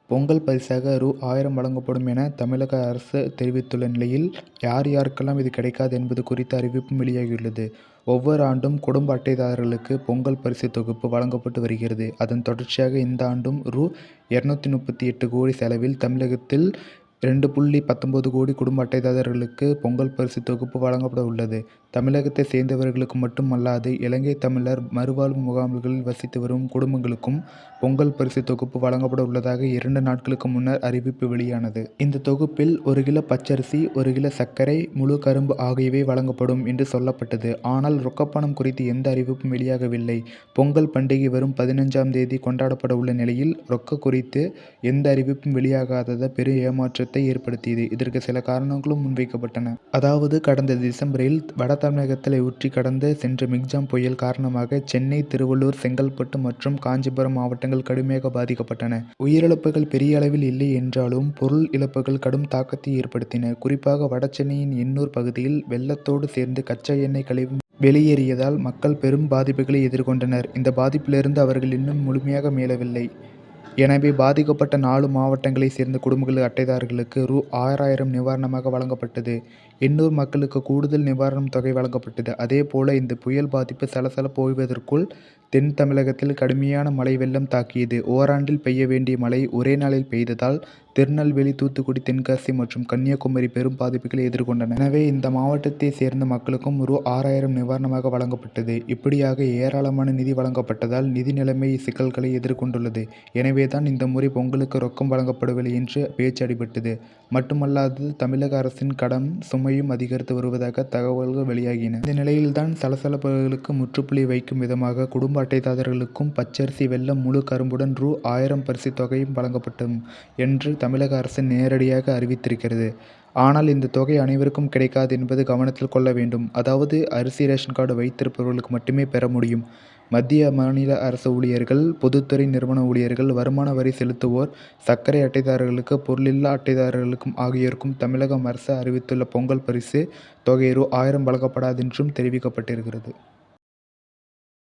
பொங்கல் பரிசாக ரூ.1000 வழங்கப்படும் என தமிழக அரசு தெரிவித்துள்ள நிலையில், யார் யாருக்கெல்லாம் இது கிடைக்காது என்பது குறித்த அறிவிப்பும் வெளியாகியுள்ளது. ஒவ்வொரு ஆண்டும் குடும்ப அட்டைதாரர்களுக்கு பொங்கல் பரிசு தொகுப்பு வழங்கப்பட்டு வருகிறது. அதன் தொடர்ச்சியாக இந்த ஆண்டும் ரூ.238 கோடி செலவில் தமிழகத்தில் ரூ.2.19 கோடி குடும்ப அட்டைதாரர்களுக்கு பொங்கல் பரிசு தொகுப்பு வழங்கப்பட உள்ளது. தமிழகத்தை சேர்ந்தவர்களுக்கு மட்டுமல்லாது, இலங்கை தமிழர் மறுவாழ்வு முகாம்களில் வசித்து வரும் குடும்பங்களுக்கும் பொங்கல் பரிசு தொகுப்பு வழங்கப்பட உள்ளதாக 2 நாட்களுக்கு முன்னர் அறிவிப்பு வெளியானது. இந்த தொகுப்பில் 1 கிலோ பச்சரிசி, 1 கிலோ சர்க்கரை, முழு கரும்பு ஆகியவை வழங்கப்படும் என்று சொல்லப்பட்டது. ஆனால் ரொக்கப்பணம் குறித்து எந்த அறிவிப்பும் வெளியாகவில்லை. பொங்கல் பண்டிகை வரும் 15ஆம் தேதி கொண்டாடப்பட உள்ள நிலையில், ரொக்க குறித்து எந்த அறிவிப்பும் வெளியாகாதது பெரும் ஏமாற்றத்தை ஏற்படுத்தியது. இதற்கு சில காரணங்களும் முன்வைக்கப்பட்டன. அதாவது, கடந்த டிசம்பரில் வட தமிழகத்தில் ஊற்றி கடந்து சென்ற மிக்ஜாம் புயல் காரணமாக சென்னை, திருவள்ளூர், செங்கல்பட்டு மற்றும் காஞ்சிபுரம் மாவட்டங்கள் கடுமையாக பாதிக்கப்பட்டன. உயிரிழப்புகள் பெரிய அளவில் இல்லை என்றாலும், பொருள் இழப்புகள் கடும் தாக்கத்தை ஏற்படுத்தின. குறிப்பாக வடசென்னையின் எண்ணூர் பகுதியில் வெள்ளத்தோடு சேர்ந்து கச்சா எண்ணெய் கழிவு வெளியேறியதால் மக்கள் பெரும் பாதிப்புகளை எதிர்கொண்டனர். இந்த பாதிப்பிலிருந்து அவர்கள் இன்னும் முழுமையாக மீளவில்லை. எனவே, பாதிக்கப்பட்ட 4 மாவட்டங்களைச் சேர்ந்த குடும்பங்கள் அட்டைதாரர்களுக்கு ரூ.6000 நிவாரணமாக வழங்கப்பட்டது. எண்ணூர் மக்களுக்கு கூடுதல் நிவாரணம் தொகை வழங்கப்பட்டது. அதேபோல, இந்த புயல் பாதிப்பு சலசலப்பு ஓய்வதற்குள் தென் தமிழகத்தில் கடுமையான மழை வெள்ளம் தாக்கியது. ஓராண்டில் பெய்ய வேண்டிய மழை ஒரே நாளில் பெய்ததால் திருநெல்வேலி, தூத்துக்குடி, தென்காசி மற்றும் கன்னியாகுமரி பெரும் பாதிப்புகளை எதிர்கொண்டன. எனவே, இந்த மாவட்டத்தை சேர்ந்த மக்களுக்கும் ரூ.6000 நிவாரணமாக வழங்கப்பட்டது. இப்படியாக ஏராளமான நிதி வழங்கப்பட்டதால் நிதி நிலைமை சிக்கல்களை எதிர்கொண்டுள்ளது. எனவேதான் இந்த முறை பொங்கலுக்கு ரொக்கம் வழங்கப்படவில்லை என்று பேச்சு அடிபட்டது. மட்டுமல்லாது, தமிழக அரசின் கடன் சுமையும் அதிகரித்து வருவதாக தகவல்கள் வெளியாகின. இந்த நிலையில்தான் சலசலப்புகளுக்கு முற்றுப்புள்ளி வைக்கும் விதமாக குடும்ப அட்டைதாரர்களுக்கும் பச்சரிசி, வெல்லம், முழு கரும்புடன் ரூ.1000 பரிசு தொகையும் வழங்கப்படும் என்று தமிழக அரசு நேரடியாக அறிவித்திருக்கிறது. ஆனால், இந்த தொகை அனைவருக்கும் கிடைக்காது என்பது கவனத்தில் கொள்ள வேண்டும். அதாவது, அரிசி ரேஷன் கார்டு வைத்திருப்பவர்களுக்கு மட்டுமே பெற முடியும். மத்திய, மாநில அரசு ஊழியர்கள், பொதுத்துறை நிறுவன ஊழியர்கள், வருமான வரி செலுத்துவோர், சர்க்கரை அட்டைதாரர்களுக்கு, பொருளில்லா அட்டைதாரர்களுக்கும் ஆகியோருக்கும் தமிழக அரசு அறிவித்துள்ள பொங்கல் பரிசு தொகை ரூ.1000 வழங்கப்படாது என்றும் தெரிவிக்கப்பட்டிருக்கிறது.